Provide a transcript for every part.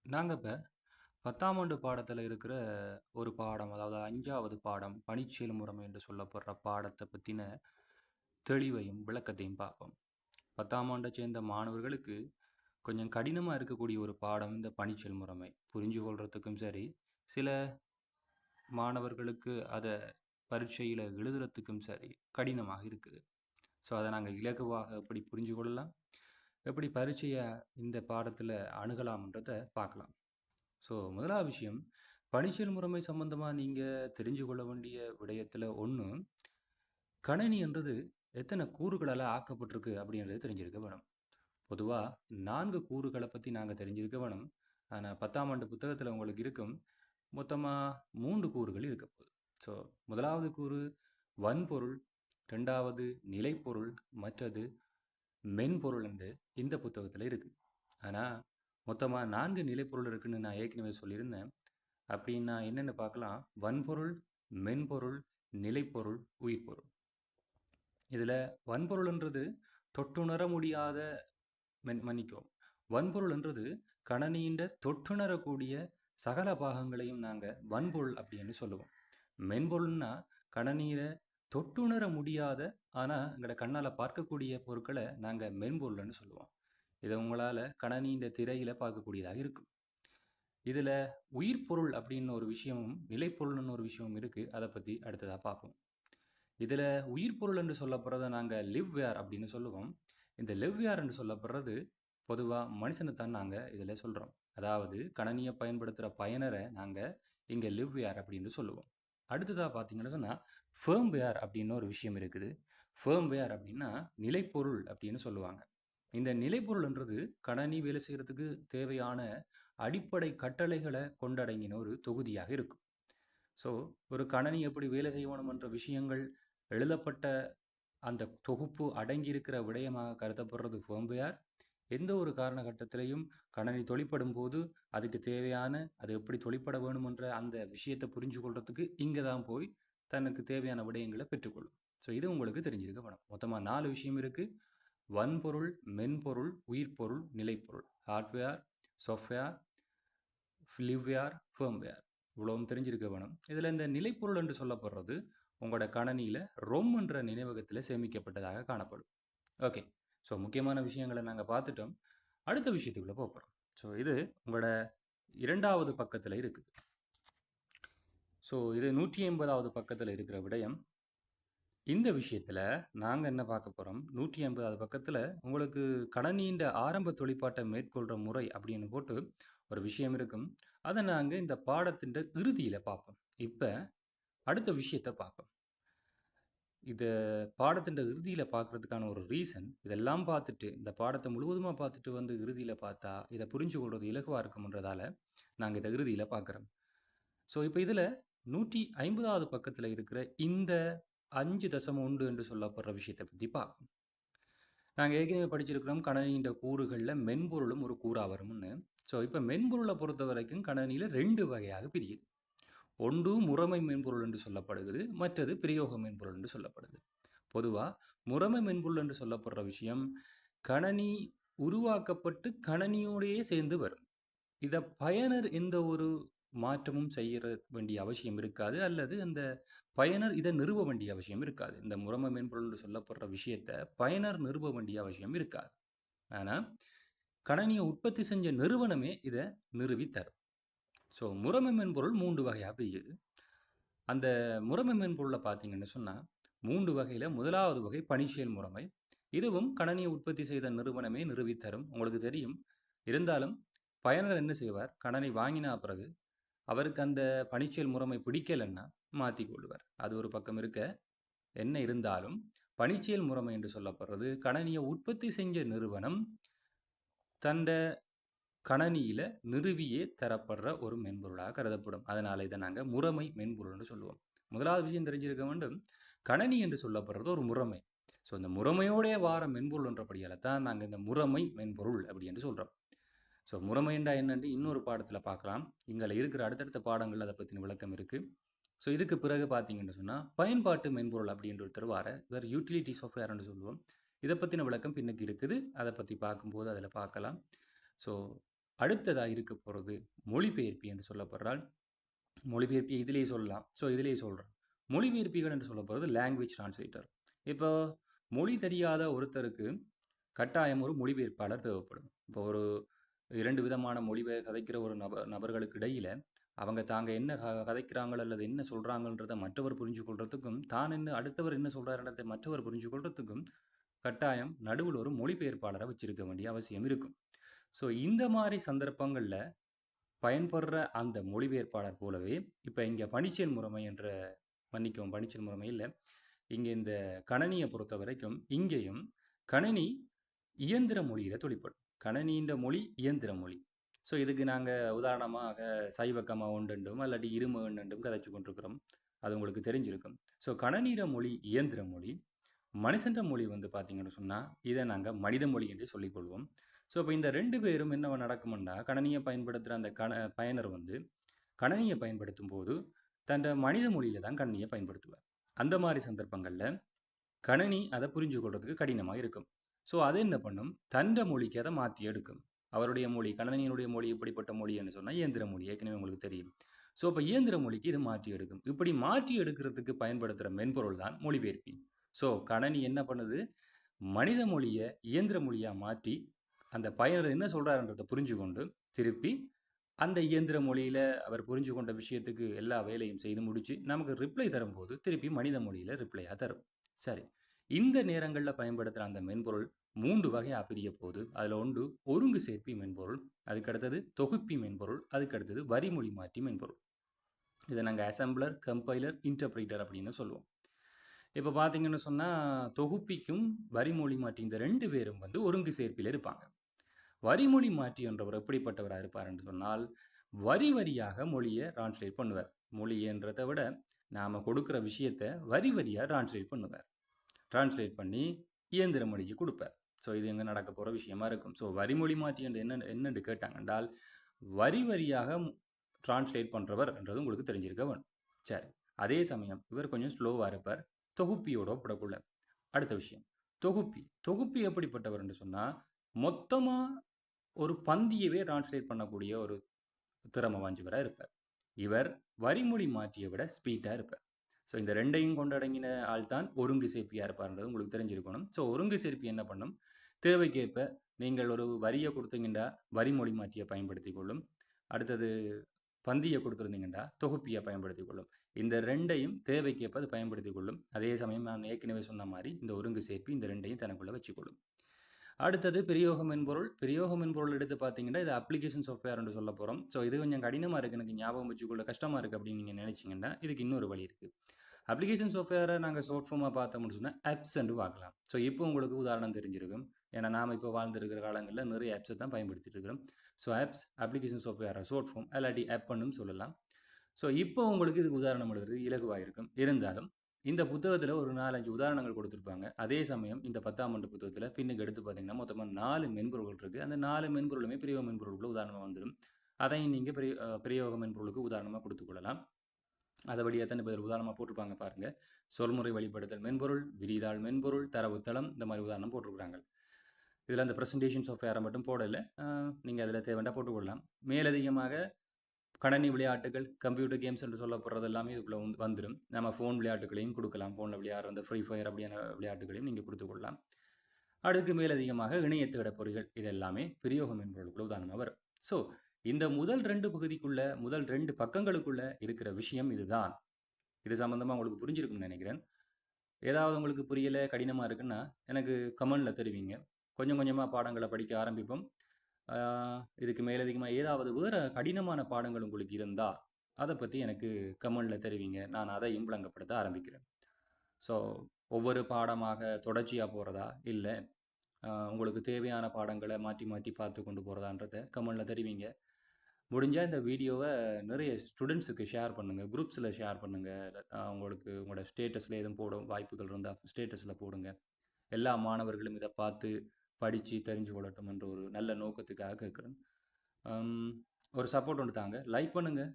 நாங்க இப்ப 10ஆம் ஆண்டு பாடத்துல இருக்கிற ஒரு பாடம், அதாவது 5வது பாடம் பணிச்செயல் முறைமை என்று சொல்லப்படுற பாடத்த பத்தின தெளிவையும், விளக்கத்தையும் பார்ப்போம். 10ஆம் ஆண்ட சேர்ந்த மாணவர்களுக்கு கொஞ்சம் கடினமா இருக்கக்கூடிய ஒரு பாடம் இந்த பணிச்செயல் முறைமை. புரிஞ்சு கொள்றதுக்கும் சரி, சில மாணவர்களுக்கு அத பரீட்சையில எழுதுறதுக்கும் சரி, கடினமாக இருக்குது. ஸோ, அத நாங்க இலகுவாக எப்படி புரிஞ்சு கொள்ளலாம்? எப்படி பரீட்சைய இந்த பாடத்துல அணுகலாம்ன்றத பார்க்கலாம். ஸோ, முதலாவது விஷயம், பணிச்சொல் முறைமை சம்பந்தமா நீங்க தெரிஞ்சு கொள்ள வேண்டிய விடயத்துல ஒண்ணு, கணினி என்றது எத்தனை கூறுகளால ஆக்கப்பட்டிருக்கு அப்படின்றது தெரிஞ்சிருக்க வேணும். பொதுவா 4 கூறுகள பத்தி நாங்க தெரிஞ்சிருக்க வேணும். ஆனா 10ஆம் ஆண்டு புத்தகத்துல உங்களுக்கு இருக்கும். மொத்தமா 3 கூறுகள் இருக்கப் போகுது. ஸோ, முதலாவது கூறு வன்பொருள், 2வது நிலைப்பொருள், மற்றது மென்பொருள் என்று இந்த புத்தகத்துல இருக்கு. ஆனா, மொத்தமா 4 நிலைப்பொருள் இருக்குன்னு நான் ஏற்கனவே சொல்லியிருந்தேன். அப்படின்னா என்னென்னு பார்க்கலாம். வன்பொருள், மென்பொருள், நிலைப்பொருள், உயிர்ப்பொருள். இதுல வன்பொருள்ன்றது தொட்டுணர முடியாத மன்னிக்கவும். வன்பொருள்ன்றது கணனியின் தொட்டுணரக்கூடிய சகல பாகங்களையும் நாங்க வன்பொருள் அப்படின்னு சொல்லுவோம். மென்பொருள்னா கணனியில தொட்டுணர முடியாத, ஆனா எங்கட கண்ணால பார்க்கக்கூடிய பொருட்கள நாங்க மென்பொருள்னு சொல்லுவோம். இத உங்களால கணனியின் திரையில பார்க்கக்கூடியதாக இருக்கும். இதுல உயிர்ப்பொருள் அப்படின்னு ஒரு விஷயமும், நிலைப்பொருள்னு ஒரு விஷயமும் இருக்கு. அத பத்தி அடுத்ததா பார்ப்போம். இதுல உயிர்ப்பொருள் என்று சொல்லப்படுறத நாங்க லிவ்வேர் அப்படின்னு சொல்லுவோம். இந்த லிவ்வேர் என்று சொல்லப்படுறது பொதுவா மனுஷனைத்தான் நாங்க இதுல சொல்றோம். அதாவது கணனிய பயன்படுத்துற பயனர நாங்க இங்க லிவ்வேர் அப்படின்னு சொல்லுவோம். அடுத்ததா பார்த்தீங்கன்னு சொன்னா, ஃபர்ம்வேர் அப்படின்னு ஒரு விஷயம் இருக்குது. ஃபர்ம்வேர் அப்படின்னா நிலைப்பொருள் அப்படின்னு சொல்லுவாங்க. இந்த நிலைப்பொருள்ன்றது கணனி வேலை செய்யறதுக்கு தேவையான அடிப்படை கட்டளைகளை கொண்டடங்கின ஒரு தொகுதியாக இருக்கும். ஸோ, ஒரு கணனி எப்படி வேலை செய்யணும்ன்ற விஷயங்கள் எழுதப்பட்ட அந்த தொகுப்பு அடங்கியிருக்கிற விடயமாக கருதப்படுறது ஃபர்ம்வேர். எந்த ஒரு காரணகட்டத்திலையும் கணனி தொழிற்படும் போது அதுக்கு தேவையான, அது எப்படி தொழிற்பட வேணுமென்ற அந்த விஷயத்தை புரிஞ்சு கொள்றதுக்கு இங்கே தான் போய் தனக்கு தேவையான விடயங்களை பெற்றுக்கொள்ளும். ஸோ, இது உங்களுக்கு தெரிஞ்சிருக்க வேணும். மொத்தமாக 4 விஷயம் இருக்கு. வன்பொருள், மென்பொருள், உயிர்ப்பொருள், நிலைப்பொருள். Hardware, software, liveware, firmware. இவ்வளவும் தெரிஞ்சிருக்க வேணும். இதில் இந்த நிலைப்பொருள் என்று சொல்லப்படுறது உங்களோட கணனியில் ரொம் என்ற நினைவகத்தில் சேமிக்கப்பட்டதாக காணப்படும். ஓகே. ஸோ, முக்கியமான விஷயங்களை நாங்கள் பார்த்துட்டோம். அடுத்த விஷயத்துக்குள்ள போகிறோம். ஸோ, இது உங்களோட 2வது பக்கத்தில் இருக்குது. ஸோ, இது 180வது பக்கத்தில் இருக்கிற விடயம். இந்த விஷயத்துல நாங்க என்ன பார்க்க போறோம், 180வது பக்கத்துல உங்களுக்கு கணனியின் ஆரம்ப தொழிற்பாட்டை மேற்கொள்ற முறை அப்படின்னு போட்டு ஒரு விஷயம் இருக்கும். அதை நாங்க இந்த பாடத்தின் இறுதியில பார்ப்போம். இப்ப அடுத்த விஷயத்தை பார்ப்போம். இத பாடத்தின் இறுதியில பார்க்கறதுக்கான ஒரு ரீசன், இதெல்லாம் பார்த்துட்டு இந்த பாடத்தை முழுவதுமா பார்த்துட்டு வந்து இறுதியில பார்த்தா இதை புரிஞ்சு கொள்றது இலகுவா இருக்கும்ன்றதால நாங்க இதை இறுதியில பார்க்குறோம். ஸோ, இப்போ இதுல 150வது பக்கத்துல இருக்கிற இந்த 5.1 என்று சொல்லப்படுற விஷயத்தை பத்தி பார்ப்போம். நாங்க ஏற்கனவே படிச்சிருக்கிறோம் கணனியின் கூறுகள்ல மென்பொருளும் ஒரு கூறா வரும்னு. ஸோ, இப்போ மென்பொருளை பொறுத்த வரைக்கும் கணனியில 2 வகையாக பிரியுது. ஒன்று முறைமை மென்பொருள் என்று சொல்லப்படுகிறது, மற்றது பிரயோக மென்பொருள் என்று சொல்லப்படுது. பொதுவா முறைமை மென்பொருள் என்று சொல்லப்படுற விஷயம் கணனி உருவாக்கப்பட்டு கணனியோடையே சேர்ந்து வரும். இத பயனர் எந்த ஒரு மாற்றமும் செய்ய வேண்டிய அவசியம் இருக்காது. அல்லது அந்த பயனர் இதை நிறுவ வேண்டிய அவசியம் இருக்காது. இந்த முறைமை மென்பொருள் என்று சொல்லப்படுற விஷயத்த பயனர் நிறுவ வேண்டிய அவசியம் இருக்காது. ஆனா, கணனியை உற்பத்தி செஞ்ச நிறுவனமே இதை நிறுவி தரும். ஸோ, முறைமை மென்பொருள் 3 வகையா பிரியுது. அந்த முறைமை மென்பொருளை பார்த்தீங்கன்னு சொன்னா 3 வகையில முதலாவது வகை பணிச்செயல் முறைமை. இதுவும் கணனியை உற்பத்தி செய்த நிறுவனமே நிறுவி தரும். உங்களுக்கு தெரியும். இருந்தாலும் பயனர் என்ன செய்வார்? கணனி வாங்கின பிறகு அவருக்கு அந்த பணிச்செயல் முறைமை பிடிக்கலைன்னா மாற்றிக் கொள்வார். அது ஒரு பக்கம் இருக்க, என்ன இருந்தாலும் பணிச்செயல் முறைமை என்று சொல்லப்படுறது கணனியை உற்பத்தி செஞ்ச நிறுவனம் தண்ட கணனியில நிறுவியே தரப்படுற ஒரு மென்பொருளாக கருதப்படும். அதனால இதை நாங்கள் முறைமை மென்பொருள்னு சொல்லுவோம். முதலாவது விஷயம் தெரிஞ்சிருக்க வேண்டும், கணனி என்று சொல்லப்படுறது ஒரு முறைமை. ஸோ, இந்த முறைமையோடைய வார மென்பொருள்ன்றபடியால தான் நாங்கள் இந்த முறைமை மென்பொருள் அப்படி என்று சொல்கிறோம். ஸோ, முறைமைண்டா என்னன்னு இன்னொரு பாடத்தில் பார்க்கலாம். இங்கே இருக்கிற அடுத்தடுத்த பாடங்கள் அதை பற்றின விளக்கம் இருக்குது. ஸோ, இதுக்கு பிறகு பார்த்தீங்கன்னு சொன்னால் பயன்பாட்டு மென்பொருள் அப்படின்ற ஒருத்தர் வார வேறு யூட்டிலிட்டி சாஃப்ட்வேர்னு சொல்லுவோம். இதை பற்றின விளக்கம் பின்னுக்கு இருக்குது. அதை பற்றி பார்க்கும்போது அதில் பார்க்கலாம். ஸோ, அடுத்ததாக இருக்க போகிறது மொழிபெயர்ப்பி என்று சொல்லப்படுறால் மொழிபெயர்ப்பி இதிலேயே சொல்லலாம். ஸோ இதிலேயே சொல்கிறேன். மொழிபெயர்ப்பிகள் என்று சொல்லப்படுறது லாங்குவேஜ் டிரான்ஸ்லேட்டர். இப்போ மொழி தெரியாத ஒருத்தருக்கு கட்டாயம் ஒரு மொழிபெயர்ப்பாளர் தேவைப்படும். இப்போ ஒரு 2 விதமான மொழி கதைக்கிற ஒரு நபர்களுக்கு இடையில அவங்க தாங்க என்ன கதைக்கிறாங்களோ அல்லது என்ன சொல்கிறாங்கன்றதை மற்றவர் புரிஞ்சு கொள்றதுக்கும், தான் என்ன அடுத்தவர் என்ன சொல்கிறாருன்றதை மற்றவர் புரிஞ்சு கொள்றதுக்கும் கட்டாயம் நடுவில் ஒரு மொழிபெயர்ப்பாளரை வச்சிருக்க வேண்டிய அவசியம் இருக்கும். ஸோ இந்த மாதிரி சந்தர்ப்பங்களில் பயன்படுற அந்த மொழிபெயர்ப்பாளர் போலவே இப்போ இங்கே பணிச்சொல் முறைமை என்ற மன்னிக்கவும் பணிச்சொல் முறைமை இல்லை, இங்கே இந்த கணனியை பொறுத்த வரைக்கும் இங்கேயும் கணினி இயந்திர மொழியில் தொழிற்படும். கணனின்ற மொழி இயந்திர மொழி. ஸோ இதுக்கு நாங்கள் உதாரணமாக சைவக்கமா ஒன்றுண்டும் இல்லாட்டி இரும எண்ணும் கதைச்சு கொண்டிருக்கிறோம். அது உங்களுக்கு தெரிஞ்சிருக்கும். ஸோ கணனீர மொழி இயந்திர மொழி, மனுஷன்ற மொழி வந்து பார்த்தீங்கன்னு சொன்னால் இதை நாங்கள் மனித மொழி என்று சொல்லிக்கொள்வோம். ஸோ இப்போ இந்த 2 பேரும் என்ன நடக்கும்னா, கணனியை பயன்படுத்துகிற அந்த பயனர் வந்து கணனியை பயன்படுத்தும் போது தன் மனித மொழியில தான் கணினியை பயன்படுத்துவார். அந்த மாதிரி சந்தர்ப்பங்களில் கணினி அதை புரிஞ்சு கொள்றதுக்கு கடினமாக இருக்கும். ஸோ அது என்ன பண்ணும், தண்ட மொழிக்கு அதை மாற்றி எடுக்கும். அவருடைய மொழி கணனியினுடைய மொழி இப்படிப்பட்ட மொழி என்று சொன்னால் இயந்திர மொழி ஏற்கனவே உங்களுக்கு தெரியும். ஸோ இப்போ இயந்திர மொழிக்கு இது மாற்றி எடுக்கும். இப்படி மாற்றி எடுக்கிறதுக்கு பயன்படுத்துகிற மென்பொருள் தான் மொழிபெயர்ப்பி. ஸோ கணனி என்ன பண்ணுது, மனித மொழியை இயந்திர மொழியாக மாற்றி அந்த பயனர் என்ன சொல்கிறாருன்றதை புரிஞ்சு கொண்டு திருப்பி அந்த இயந்திர மொழியில் அவர் புரிஞ்சு கொண்ட விஷயத்துக்கு எல்லா வேலையும் செய்து முடித்து நமக்கு ரிப்ளை தரும்போது திருப்பி மனித மொழியில் ரிப்ளையாக தரும். சரி, இந்த நேரங்களில் பயன்படுத்துகிற அந்த மென்பொருள் 3 வகையாக பிரிய போகுது. அதில் ஒன்று ஒருங்கு சேர்ப்பி மென்பொருள், அதுக்கடுத்தது தொகுப்பி மென்பொருள், அதுக்கடுத்தது வரிமொழி மாற்றி மென்பொருள். இதை நாங்கள் அசம்பிளர், கம்பைலர், இன்டர்பிரிட்டர் அப்படின்னு சொல்லுவோம். இப்போ பார்த்தீங்கன்னு சொன்னால் தொகுப்பிக்கும் வரிமொழி மாற்றி இந்த 2 பேரும் வந்து ஒருங்கு சேர்ப்பில் இருப்பாங்க. வரிமொழி மாற்றி என்றவர் எப்படிப்பட்டவராக இருப்பார் என்று சொன்னால், வரி வரியாக மொழியை டிரான்ஸ்லேட் பண்ணுவார். மொழி என்றதை விட நாம் கொடுக்குற விஷயத்தை வரி வரியாக டிரான்ஸ்லேட் பண்ணுவார். டிரான்ஸ்லேட் பண்ணி இயந்திர மொழிக்கு கொடுப்பார். ஸோ இது எங்கே நடக்க போகிற விஷயமா இருக்கும். ஸோ வரிமொழி மாற்றி என்று என்னென்று கேட்டாங்க என்றால், வரி வரியாக டிரான்ஸ்லேட் பண்ணுறவர் என்றது உங்களுக்கு தெரிஞ்சிருக்க வேணும். சரி, அதே சமயம் இவர் கொஞ்சம் ஸ்லோவாக இருப்பார், தொகுப்பியோட ஒப்பிடக்குள்ள. அடுத்த விஷயம் தொகுப்பி எப்படிப்பட்டவர் என்று சொன்னால், மொத்தமாக ஒரு பந்தியவே டிரான்ஸ்லேட் பண்ணக்கூடிய ஒரு திறமை வாஞ்சவராக இருப்பார். இவர் வரிமொழி மாற்றியை விட ஸ்பீடாக இருப்பார். ஸோ இந்த 2ஐயும் கொண்டடங்கின ஆள் தான் ஒருங்கு சேர்ப்பியாக இருப்பார்ன்றது உங்களுக்கு தெரிஞ்சிருக்கணும். ஸோ ஒருங்கு சேர்ப்பி என்ன பண்ணும், தேவைக்கேற்ப நீங்கள் ஒரு வரியை கொடுத்தீங்கன்னா வரிமொழி மாற்றியை பயன்படுத்தி கொள்ளும், அடுத்தது பந்தியை கொடுத்துருந்தீங்கன்னா தொகுப்பியை பயன்படுத்தி கொள்ளும். இந்த 2ஐயும் தேவைக்கேற்ப அது பயன்படுத்தி கொள்ளும். அதே சமயம் நான் ஏற்கனவே சொன்ன மாதிரி இந்த ஒருங்கு சேர்ப்பி இந்த 2ஐயும் தனக்குள்ளே வச்சுக்கொள்ளும். அடுத்தது பிரயோக மென்பொருள் எடுத்து பார்த்தீங்கன்னா இது அப்ளிகேஷன் சாஃப்ட்வேர்னு சொல்ல போகிறோம். ஸோ இது கொஞ்சம் கடினமாக இருக்குது, எனக்கு ஞாபகம் வச்சுக்கொள்ள கஷ்டமாக இருக்குது அப்படின்னு நீங்கள் நினச்சிங்கன்னா இதுக்கு இன்னொரு வழி இருக்குது. அப்ளிகேஷன் சாஃப்ட்வேரை நாங்கள் ஷார்ட் ஃபார்மாக பார்த்தோம்னு சொன்னால் ஆப்ஸ்ன்னு பார்க்கலாம். ஸோ இப்போ உங்களுக்கு உதாரணம் தெரிஞ்சிருக்கும். ஏன்னா நாம் இப்போ வாழ்ந்துருக்கிற காலங்களில் நிறைய ஆப்ஸை தான் பயன்படுத்திட்டு இருக்கிறோம். ஸோ ஆப்ஸ் அப்ளிகேஷன் சாஃப்ட்வேரை ஷார்ட் ஃபார்ம் இல்லாட்டி ஆப்னு சொல்லலாம். ஸோ இப்போ உங்களுக்கு இதுக்கு உதாரணம் எழுதுறது இலகுவாக இருக்கும். இருந்தாலும் இந்த புத்தகத்தில் ஒரு 4-5 உதாரணங்கள் கொடுத்துருப்பாங்க. அதே சமயம் இந்த 10ஆம் ஆண்டு புத்தகத்தில் பின்னுக்கு எடுத்து பார்த்தீங்கன்னா மொத்தமாக 4 மென்பொருள்கள் இருக்குது. அந்த 4 மென்பொருளுமே பிரயோக மென்பொருளுக்குள்ள உதாரணமாக வந்துடும். அதையும் நீங்கள் பிரயோக மென்பொருளுக்கு உதாரணமாக கொடுத்துக்கொள்ளலாம். அதைபடி எத்தனை பேர் உதாரணமாக போட்டிருப்பாங்க பாருங்கள். சொல்முறை வெளிப்படுத்தல் மென்பொருள், விரிதாள் மென்பொருள், தரவுத்தளம், இந்த மாதிரி உதாரணம் போட்டிருக்கிறாங்க. இதில் அந்த ப்ரெசன்டேஷன் சாஃப்ட்வேரை மட்டும் போடலை, நீங்கள் அதில் தேவைண்டா போட்டுக்கொள்ளலாம். மேலதிகமாக கணனி விளையாட்டுகள், கம்ப்யூட்டர் கேம்ஸ் என்று சொல்லப்படுறது எல்லாமே இதுக்குள்ளே வந்துடும். நம்ம ஃபோன் விளையாட்டுகளையும் கொடுக்கலாம். ஃபோனில் விளையாடுற அந்த ஃப்ரீ ஃபயர் அப்படியான விளையாட்டுகளையும் நீங்கள் கொடுத்துக்கொள்ளலாம். அதுக்கு மேலதிகமாக இணையத்திட பொறிகள், இது எல்லாமே பிரயோக மென்பொருளுக்குள்ள உதாரணமாக வரும். ஸோ இந்த முதல் 2 பகுதிக்குள்ள, முதல் 2 பக்கங்களுக்குள்ள இருக்கிற விஷயம் இதுதான். இது சம்மந்தமாக உங்களுக்கு புரிஞ்சிருக்கும்னு நினைக்கிறேன். ஏதாவது உங்களுக்கு புரியலை, கடினமாக இருக்குன்னா எனக்கு கமெண்டில் தெரிவிங்க. கொஞ்சம் கொஞ்சமாக பாடங்களை படிக்க ஆரம்பிப்போம். இதுக்கு மேலதிகமாக ஏதாவது வேறு கடினமான பாடங்கள் உங்களுக்கு இருந்தால் அதை பற்றி எனக்கு கமெண்டில் தெரிவிங்க. நான் அதை விளங்கப்படுத்த ஆரம்பிக்கிறேன். ஸோ ஒவ்வொரு பாடமாக தொடர்ச்சியாக போகிறதா, இல்லை உங்களுக்கு தேவையான பாடங்களை மாற்றி மாற்றி பார்த்து கொண்டு போகிறதான்றதை கமெண்டில் தெரிவிங்க. முடிஞ்சால் இந்த வீடியோவை நிறைய ஸ்டூடெண்ட்ஸுக்கு ஷேர் பண்ணுங்கள், குரூப்ஸில் ஷேர் பண்ணுங்கள். உங்களுக்கு உங்களோட ஸ்டேட்டஸில் எதுவும் போட வாய்ப்புகள் இருந்தால் ஸ்டேட்டஸில் போடுங்க. எல்லா மாணவர்களும் இதை பார்த்து படித்து தெரிஞ்சு கொள்ளட்டும் என்ற ஒரு நல்ல நோக்கத்துக்காக கேட்குறேன். ஒரு சப்போர்ட் ஒன்று தாங்க. லைக் பண்ணுங்கள்,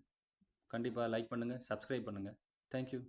கண்டிப்பாக லைக் பண்ணுங்கள், சப்ஸ்கிரைப் பண்ணுங்கள். தேங்க்யூ.